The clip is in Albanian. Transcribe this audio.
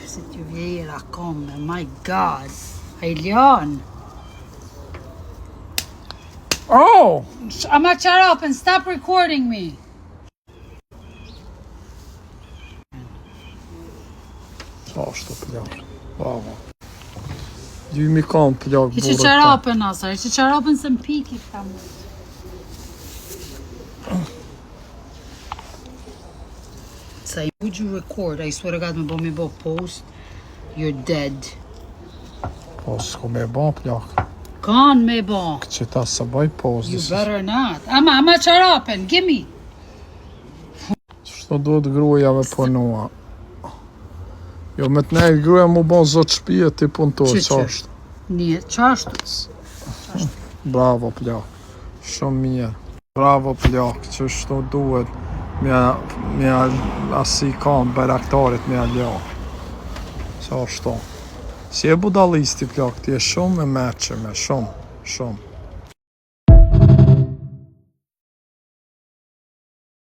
Se t'ju vjera kome, my god. Ailion. Oh! Ama shut up and stop recording me. Ashtu plak. Bravo. 2000 kam plak Hiqë qarapën, Asar. Hiqë qarapën se m'piki këta mu. Say, would you record? I swear to God, me bo post. You're dead. Po, s'ko me ba plak. Kan me bo. Që ta se baj post. You better not. Ama qarapën, gimme. Qështu duhet gruaja me punua. Jo, me të nejtë gruaja mu bon zot shpije ti punëtoj, qashtu. Një, qashtu. Bravo plak. Shumë mirë. Bravo plak, qështu duhet. Mja asi kam beraktarit mja ljo. Qashtu. Si e budalisti plak, ti e shumë e meqeme, shumë.